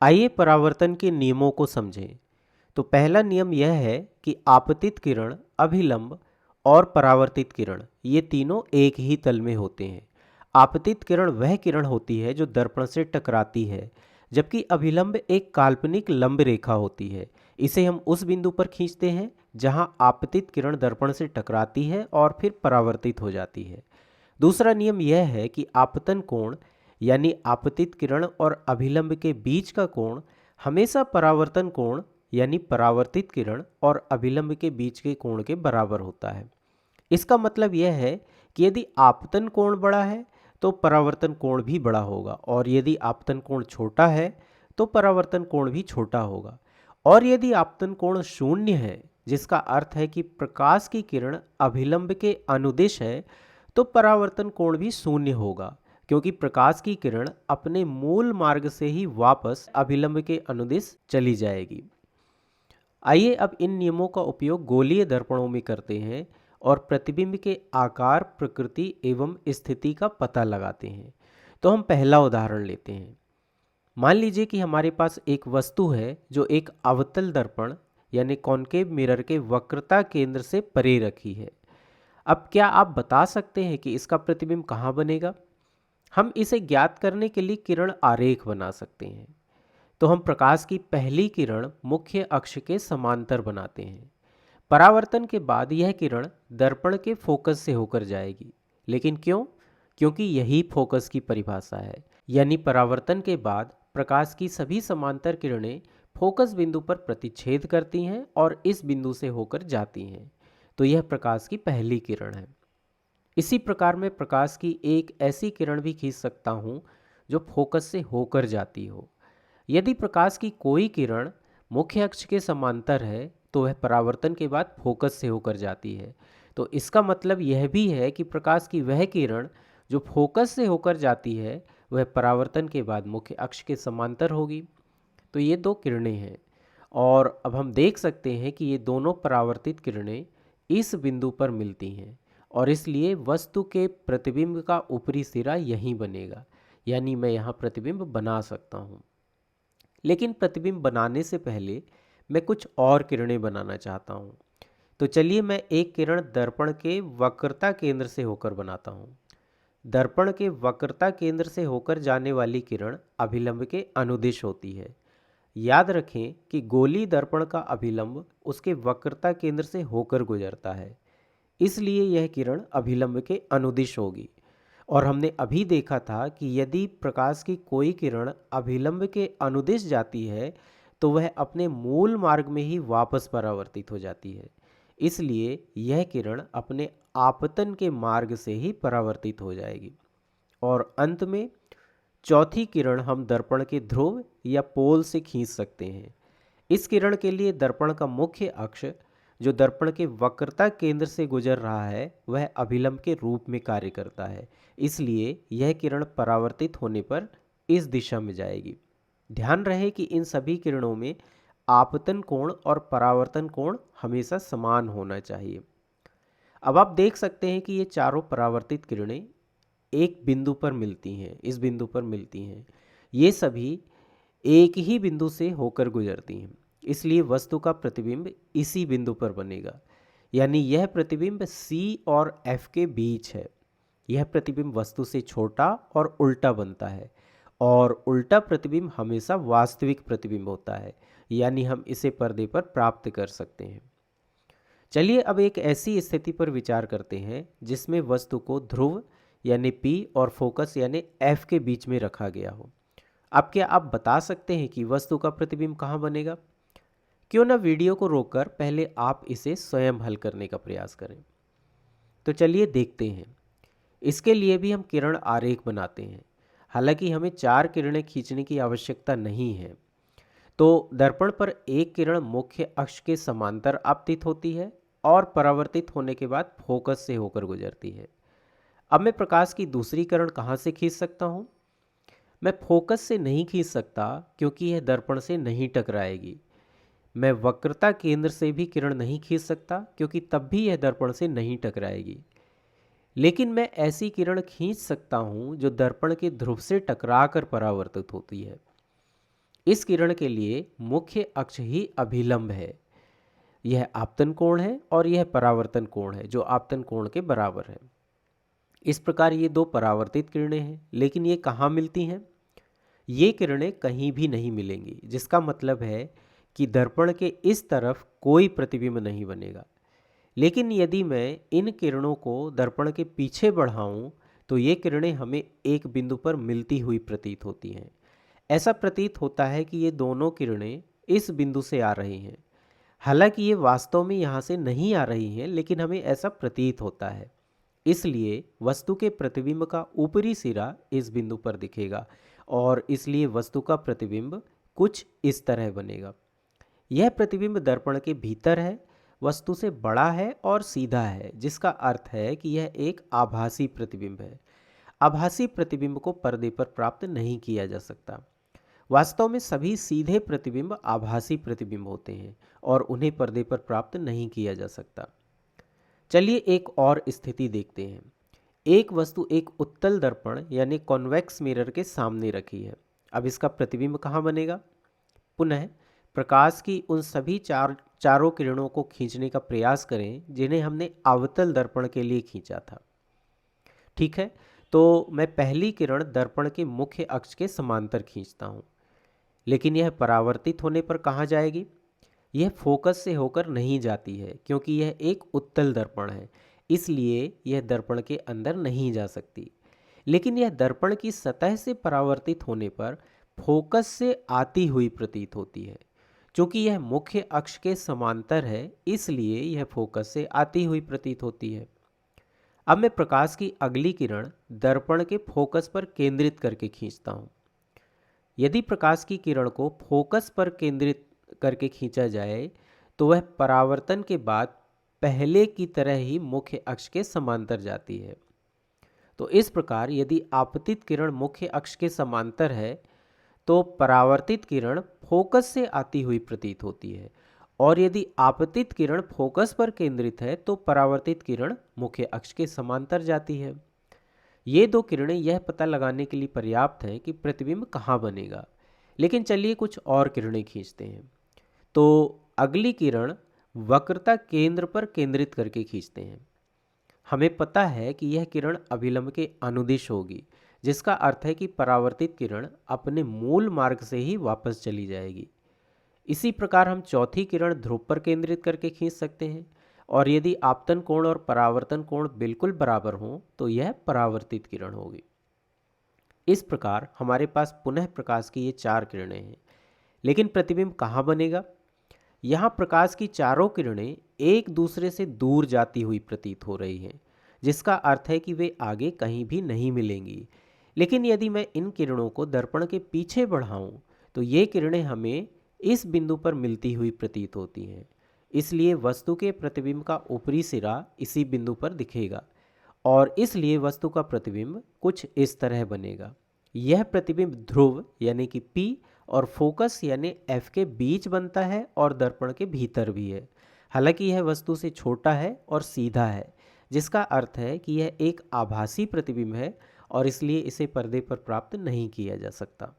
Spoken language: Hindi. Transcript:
आइए परावर्तन के नियमों को समझें। तो पहला नियम यह है कि आपतित किरण, अभिलंब और परावर्तित किरण ये तीनों एक ही तल में होते हैं। आपतित किरण वह किरण होती है जो दर्पण से टकराती है, जबकि अभिलंब एक काल्पनिक लंब रेखा होती है। इसे हम उस बिंदु पर खींचते हैं जहां आपतित किरण दर्पण से टकराती है और फिर परावर्तित हो जाती है। दूसरा नियम यह है कि आपतन कोण यानी आपतित किरण और अभिलंब के बीच का कोण हमेशा परावर्तन कोण यानी परावर्तित किरण और अभिलंब के बीच के कोण के बराबर होता है। इसका मतलब यह है कि यदि आपतन कोण बड़ा है तो परावर्तन कोण भी बड़ा होगा, और यदि आपतन कोण छोटा है तो परावर्तन कोण भी छोटा होगा। और यदि आपतन कोण शून्य है, जिसका अर्थ है कि प्रकाश की किरण अभिलंब के अनुदिश है, तो परावर्तन कोण भी शून्य होगा, क्योंकि प्रकाश की किरण अपने मूल मार्ग से ही वापस अभिलंब के अनुदिश चली जाएगी। आइए अब इन नियमों का उपयोग गोलीय दर्पणों में करते हैं और प्रतिबिंब के आकार, प्रकृति एवं स्थिति का पता लगाते हैं। तो हम पहला उदाहरण लेते हैं। मान लीजिए कि हमारे पास एक वस्तु है जो एक अवतल दर्पण यानी कॉन्केव मिरर के वक्रता केंद्र से परे रखी है। अब क्या आप बता सकते हैं कि इसका प्रतिबिंब कहाँ बनेगा? हम इसे ज्ञात करने के लिए किरण आरेख बना सकते हैं। तो हम प्रकाश की पहली किरण मुख्य अक्ष के समांतर बनाते हैं। परावर्तन के बाद यह किरण दर्पण के फोकस से होकर जाएगी। लेकिन क्यों? क्योंकि यही फोकस की परिभाषा है। यानी परावर्तन के बाद प्रकाश की सभी समांतर किरणें फोकस बिंदु पर प्रतिच्छेद करती हैं और इस बिंदु से होकर जाती हैं। तो यह प्रकाश की पहली किरण है। इसी प्रकार मैं प्रकाश की एक ऐसी किरण भी खींच सकता हूँ जो फोकस से होकर जाती हो। यदि प्रकाश की कोई किरण मुख्य अक्ष के समांतर है तो वह परावर्तन के बाद फोकस से होकर जाती है। तो इसका मतलब यह भी है कि प्रकाश की वह किरण जो फोकस से होकर जाती है वह परावर्तन के बाद मुख्य अक्ष के समांतर होगी। तो ये दो किरणें हैं, और अब हम देख सकते हैं कि ये दोनों परावर्तित किरणें इस बिंदु पर मिलती हैं, और इसलिए वस्तु के प्रतिबिंब का ऊपरी सिरा यहीं बनेगा। यानी मैं यहाँ प्रतिबिंब बना सकता हूँ। लेकिन प्रतिबिंब बनाने से पहले मैं कुछ और किरणें बनाना चाहता हूँ। तो चलिए मैं एक किरण दर्पण के वक्रता केंद्र से होकर बनाता हूँ। दर्पण के वक्रता केंद्र से होकर जाने वाली किरण अभिलंब के अनुदिश होती है। याद रखें कि गोली दर्पण का अभिलंब उसके वक्रता केंद्र से होकर गुजरता है, इसलिए यह किरण अभिलंब के अनुदिश होगी। और हमने अभी देखा था कि यदि प्रकाश की कोई किरण अभिलंब के अनुदिश जाती है तो वह अपने मूल मार्ग में ही वापस परावर्तित हो जाती है। इसलिए यह किरण अपने आपतन के मार्ग से ही परावर्तित हो जाएगी। और अंत में चौथी किरण हम दर्पण के ध्रुव या पोल से खींच सकते हैं। इस किरण के लिए दर्पण का मुख्य अक्ष जो दर्पण के वक्रता केंद्र से गुजर रहा है वह अभिलंब के रूप में कार्य करता है। इसलिए यह किरण परावर्तित होने पर इस दिशा में जाएगी। ध्यान रहे कि इन सभी किरणों में आपतन कोण और परावर्तन कोण हमेशा समान होना चाहिए। अब आप देख सकते हैं कि ये चारों परावर्तित किरणें एक बिंदु पर मिलती हैं, इस बिंदु पर मिलती हैं। ये सभी एक ही बिंदु से होकर गुजरती हैं, इसलिए वस्तु का प्रतिबिंब इसी बिंदु पर बनेगा। यानी यह प्रतिबिंब C और F के बीच है। यह प्रतिबिंब वस्तु से छोटा और उल्टा बनता है, और उल्टा प्रतिबिंब हमेशा वास्तविक प्रतिबिंब होता है। यानी हम इसे पर्दे पर प्राप्त कर सकते हैं। चलिए अब एक ऐसी स्थिति पर विचार करते हैं जिसमें वस्तु को ध्रुव यानी P और फोकस यानी F के बीच में रखा गया हो। अब क्या आप बता सकते हैं कि वस्तु का प्रतिबिंब कहाँ बनेगा? क्यों ना वीडियो को रोककर पहले आप इसे स्वयं हल करने का प्रयास करें। तो चलिए देखते हैं। इसके लिए भी हम किरण आरेख बनाते हैं। हालांकि हमें 4 किरणें खींचने की आवश्यकता नहीं है। तो दर्पण पर एक किरण मुख्य अक्ष के समांतर आपतित होती है और परावर्तित होने के बाद फोकस से होकर गुजरती है। अब मैं प्रकाश की दूसरी किरण कहाँ से खींच सकता हूँ? मैं फोकस से नहीं खींच सकता, क्योंकि यह दर्पण से नहीं टकराएगी। मैं वक्रता केंद्र से भी किरण नहीं खींच सकता, क्योंकि तब भी यह दर्पण से नहीं टकराएगी। लेकिन मैं ऐसी किरण खींच सकता हूँ जो दर्पण के ध्रुव से टकरा कर परावर्तित होती है। इस किरण के लिए मुख्य अक्ष ही अभिलंब है। यह आपतन कोण है और यह परावर्तन कोण है जो आपतन कोण के बराबर है। इस प्रकार ये दो परावर्तित किरणें हैं, लेकिन ये कहाँ मिलती हैं? ये किरणें कहीं भी नहीं मिलेंगी, जिसका मतलब है कि दर्पण के इस तरफ कोई प्रतिबिंब नहीं बनेगा। लेकिन यदि मैं इन किरणों को दर्पण के पीछे बढ़ाऊं तो ये किरणें हमें एक बिंदु पर मिलती हुई प्रतीत होती हैं। ऐसा प्रतीत होता है कि ये दोनों किरणें इस बिंदु से आ रही हैं। हालांकि ये वास्तव में यहाँ से नहीं आ रही हैं, लेकिन हमें ऐसा प्रतीत होता है। इसलिए वस्तु के प्रतिबिंब का ऊपरी सिरा इस बिंदु पर दिखेगा और इसलिए वस्तु का प्रतिबिंब कुछ इस तरह बनेगा। यह प्रतिबिंब दर्पण के भीतर है, वस्तु से बड़ा है और सीधा है, जिसका अर्थ है कि यह एक आभासी प्रतिबिंब है। आभासी प्रतिबिंब को पर्दे पर प्राप्त नहीं किया जा सकता। वास्तव में सभी सीधे प्रतिबिंब आभासी प्रतिबिंब होते हैं और उन्हें पर्दे पर प्राप्त नहीं किया जा सकता। चलिए एक और स्थिति देखते हैं। एक वस्तु एक उत्तल दर्पण यानी कॉन्वेक्स मिरर के सामने रखी है। अब इसका प्रतिबिंब कहाँ बनेगा? पुनः प्रकाश की उन सभी चारों किरणों को खींचने का प्रयास करें जिन्हें हमने अवतल दर्पण के लिए खींचा था। ठीक है, तो मैं पहली किरण दर्पण के मुख्य अक्ष के समांतर खींचता हूँ, लेकिन यह परावर्तित होने पर कहाँ जाएगी? यह फोकस से होकर नहीं जाती है, क्योंकि यह एक उत्तल दर्पण है, इसलिए यह दर्पण के अंदर नहीं जा सकती। लेकिन यह दर्पण की सतह से परावर्तित होने पर फोकस से आती हुई प्रतीत होती है। चूंकि यह मुख्य अक्ष के समांतर है, इसलिए यह फोकस से आती हुई प्रतीत होती है। अब मैं प्रकाश की अगली किरण दर्पण के फोकस पर केंद्रित करके खींचता हूँ। यदि प्रकाश की किरण को फोकस पर केंद्रित करके खींचा जाए तो वह परावर्तन के बाद पहले की तरह ही मुख्य अक्ष के समांतर जाती है। तो इस प्रकार यदि आपतित किरण मुख्य अक्ष के समांतर है तो परावर्तित किरण फोकस से आती हुई प्रतीत होती है, और यदि आपतित किरण फोकस पर केंद्रित है तो परावर्तित किरण मुख्य अक्ष के समांतर जाती है। ये दो किरणें यह पता लगाने के लिए पर्याप्त हैं कि प्रतिबिंब कहाँ बनेगा। लेकिन चलिए कुछ और किरणें खींचते हैं। तो अगली किरण वक्रता केंद्र पर केंद्रित करके खींचते हैं। हमें पता है कि यह किरण अभिलंब के अनुदिश होगी, जिसका अर्थ है कि परावर्तित किरण अपने मूल मार्ग से ही वापस चली जाएगी। इसी प्रकार हम चौथी किरण ध्रुव पर केंद्रित करके खींच सकते हैं, और यदि आपतन कोण और परावर्तन कोण बिल्कुल बराबर हों तो यह परावर्तित किरण होगी। इस प्रकार हमारे पास पुनः प्रकाश की ये चार किरणें हैं, लेकिन प्रतिबिंब कहाँ बनेगा? यहाँ प्रकाश की चारों किरणें एक दूसरे से दूर जाती हुई प्रतीत हो रही हैं, जिसका अर्थ है कि वे आगे कहीं भी नहीं मिलेंगी। लेकिन यदि मैं इन किरणों को दर्पण के पीछे बढ़ाऊं तो ये किरणें हमें इस बिंदु पर मिलती हुई प्रतीत होती हैं। इसलिए वस्तु के प्रतिबिंब का ऊपरी सिरा इसी बिंदु पर दिखेगा, और इसलिए वस्तु का प्रतिबिंब कुछ इस तरह बनेगा। यह प्रतिबिंब ध्रुव यानी कि P और फोकस यानी F के बीच बनता है और दर्पण के भीतर भी है। हालांकि यह वस्तु से छोटा है और सीधा है, जिसका अर्थ है कि यह एक आभासी प्रतिबिंब है और इसलिए इसे पर्दे पर प्राप्त नहीं किया जा सकता।